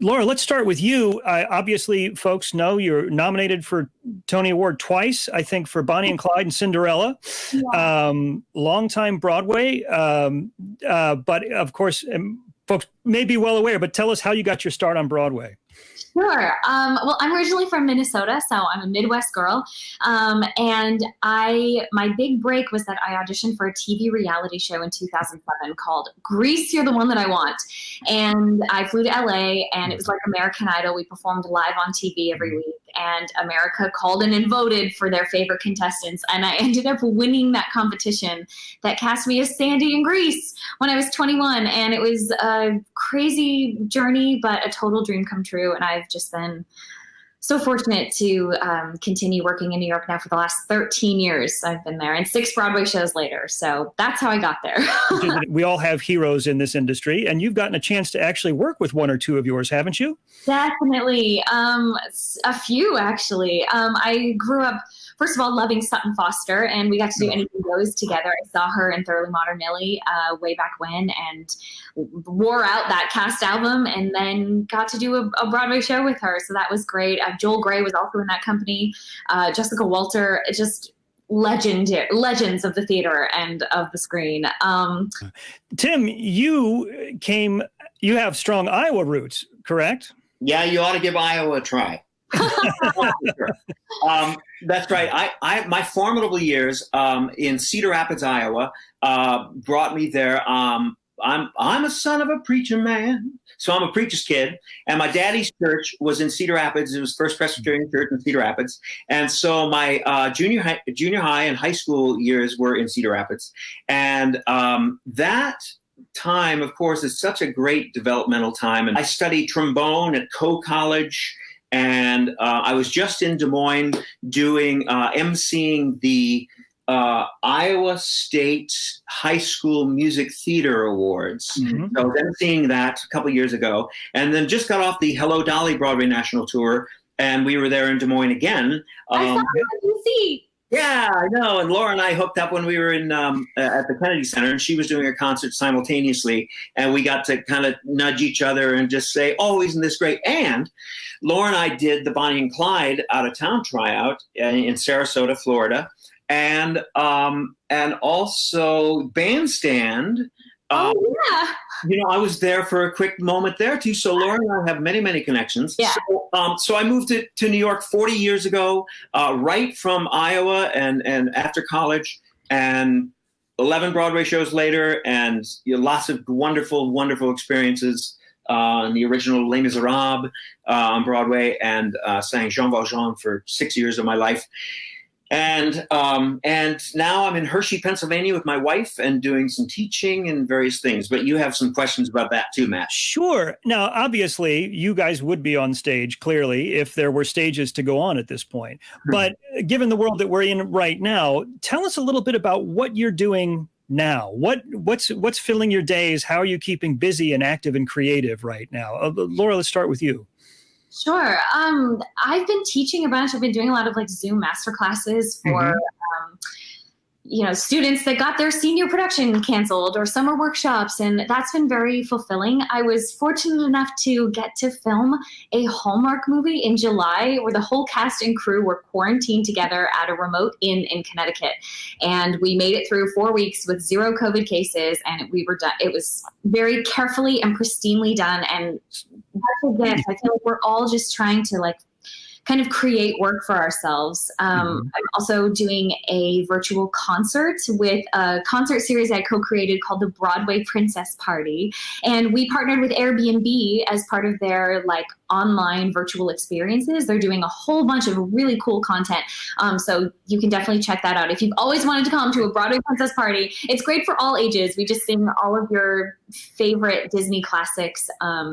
Laura, let's start with you. Obviously, folks know you're nominated for Tony Award twice, I think, for Bonnie and Clyde and Cinderella. Yeah. Longtime Broadway. But of course, folks may be well aware, but tell us how you got your start on Broadway. Sure. Well, I'm originally from Minnesota, so I'm a Midwest girl. And my big break was that I auditioned for a TV reality show in 2007 called Grease, You're the One That I Want. And I flew to LA, and it was like American Idol. We performed live on TV every week, and America called in and voted for their favorite contestants. And I ended up winning that competition that cast me as Sandy in Grease when I was 21. And it was a crazy journey, but a total dream come true. And I've just been so fortunate to continue working in New York now for the last 13 years. I've been there, and 6 Broadway shows later. So that's how I got there. We all have heroes in this industry, and you've gotten a chance to actually work with one or two of yours, haven't you? Definitely. A few, actually. I grew up, first of all, loving Sutton Foster, and we got to do Anything Goes together. I saw her in Thoroughly Modern Millie way back when, and wore out that cast album, and then got to do a Broadway show with her. So that was great. Joel Grey was also in that company. Jessica Walter, just legends of the theater and of the screen. Tim, you have strong Iowa roots, correct? Yeah, you ought to give Iowa a try. That's right. My formidable years in Cedar Rapids, Iowa, brought me there. I'm a son of a preacher man, so I'm a preacher's kid. And my daddy's church was in Cedar Rapids. It was First Presbyterian Church in Cedar Rapids. And so my junior high and high school years were in Cedar Rapids. And that time, of course, is such a great developmental time. And I studied trombone at Coe College. And I was just in Des Moines doing emceeing the Iowa State High School Music Theater Awards. Mm-hmm. So I was emceeing that a couple years ago, and then just got off the Hello Dolly Broadway National Tour, and we were there in Des Moines again. I saw you see. Yeah, I know. And Laura and I hooked up when we were in at the Kennedy Center, and she was doing a concert simultaneously, and we got to kind of nudge each other and just say, "Oh, isn't this great?" And Laura and I did the Bonnie and Clyde out of town tryout in Sarasota, Florida, and also Bandstand. Oh yeah. I was there for a quick moment there too. So Laura and I have many, many connections. Yeah. So I moved to New York 40 years ago, right from Iowa, and after college, and 11 Broadway shows later, and lots of wonderful, wonderful experiences. The original Les Miserables on Broadway, and sang Jean Valjean for 6 years of my life. And now I'm in Hershey, Pennsylvania with my wife and doing some teaching and various things. But you have some questions about that too, Matt. Sure. Now, obviously, you guys would be on stage, clearly, if there were stages to go on at this point. But given the world that we're in right now, tell us a little bit about what you're doing now. What's filling your days? How are you keeping busy and active and creative right now? Laura, let's start with you. Sure. I've been teaching a bunch. I've been doing a lot of Zoom masterclasses for, students that got their senior production canceled, or summer workshops. And that's been very fulfilling. I was fortunate enough to get to film a Hallmark movie in July where the whole cast and crew were quarantined together at a remote inn in Connecticut. And we made it through 4 weeks with 0 COVID cases. And we were done. It was very carefully and pristinely done. And that's a gift. I feel like we're all just trying to kind of create work for ourselves. I'm also doing a virtual concert with a concert series I co-created called the Broadway Princess Party. And we partnered with Airbnb as part of their online virtual experiences. They're doing a whole bunch of really cool content. So you can definitely check that out. If you've always wanted to come to a Broadway Princess Party, it's great for all ages. We just sing all of your favorite Disney classics.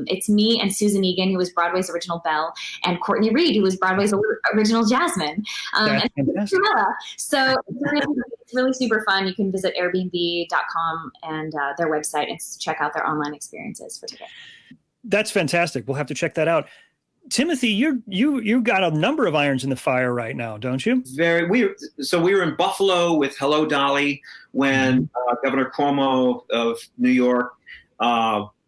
It's me and Susan Egan, who was Broadway's original Belle, and Courtney Reed, who was Broadway's original Jasmine. And Cinderella. So it's really super fun. You can visit Airbnb.com and their website and check out their online experiences for today. That's fantastic. We'll have to check that out. Timothy, you got a number of irons in the fire right now, don't you? We were in Buffalo with Hello Dolly when Governor Cuomo of New York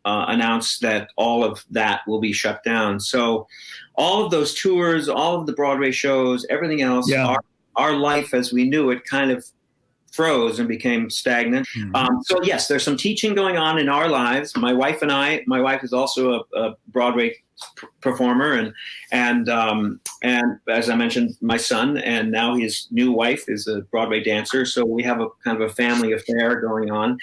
announced that all of that will be shut down. So all of those tours, all of the Broadway shows, everything else, our life as we knew it kind of froze and became stagnant. So yes, there's some teaching going on in our lives. My wife is also a Broadway performer, and as I mentioned, my son, and now his new wife is a Broadway dancer. So we have a kind of a family affair going on.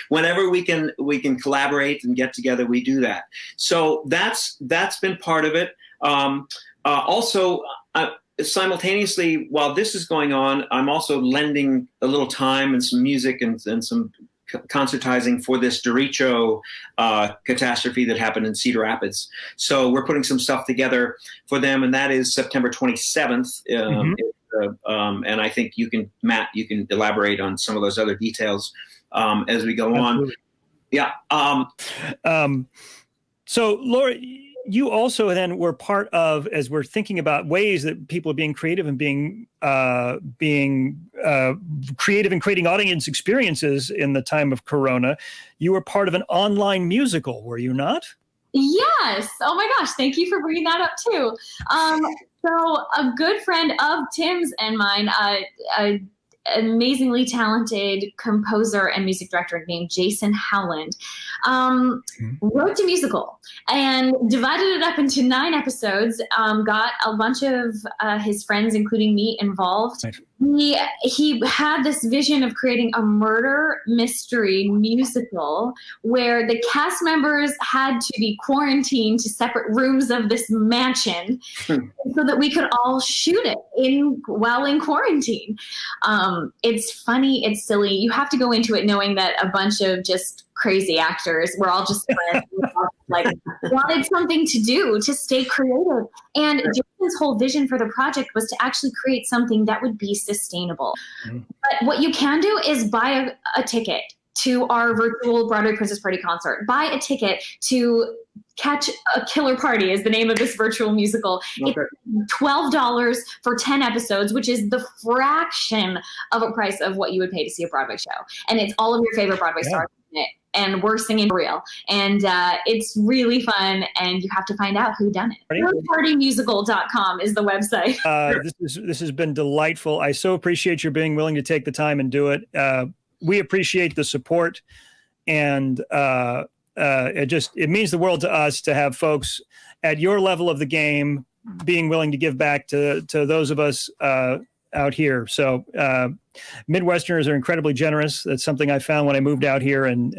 Whenever we can collaborate and get together, we do that. So that's been part of it. Also, simultaneously, while this is going on, I'm also lending a little time and some music and some concertizing for this derecho catastrophe that happened in Cedar Rapids. So we're putting some stuff together for them, and that is September 27th. And I think Matt, you can elaborate on some of those other details as we go on. Yeah. So Laura, you also then were part of, as we're thinking about ways that people are being creative and being creative and creating audience experiences in the time of Corona, you were part of an online musical, were you not? Yes. Oh my gosh. Thank you for bringing that up too. So a good friend of Tim's and mine, an amazingly talented composer and music director named Jason Howland, wrote a musical and divided it up into 9 episodes, got a bunch of his friends, including me, involved. Nice. He had this vision of creating a murder mystery musical where the cast members had to be quarantined to separate rooms of this mansion so that we could all shoot it while in quarantine. It's funny, it's silly. You have to go into it knowing that a bunch of just crazy actors, we're all just friends, wanted something to do to stay creative. And Jason's whole vision for the project was to actually create something that would be sustainable. But what you can do is buy a ticket to our virtual Broadway Princess Party concert. Buy a ticket to Catch a Killer Party is the name of this virtual musical. Okay. It's $12 for 10 episodes, which is the fraction of a price of what you would pay to see a Broadway show. And it's all of your favorite Broadway stars in it. And we're singing for real. And it's really fun. And you have to find out who done it. KillerPartyMusical.com is the website. This has been delightful. I so appreciate your being willing to take the time and do it. We appreciate the support. And it means the world to us to have folks at your level of the game being willing to give back to those of us out here. So Midwesterners are incredibly generous. That's something I found when I moved out here, and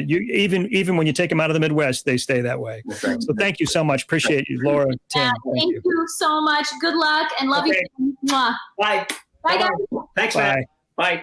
you even when you take them out of the Midwest, they stay that way. So thank you so much. Appreciate you, Laura. Tim, thank you so much. Good luck and love you. Bye. Bye, guys. Thanks, man. Bye.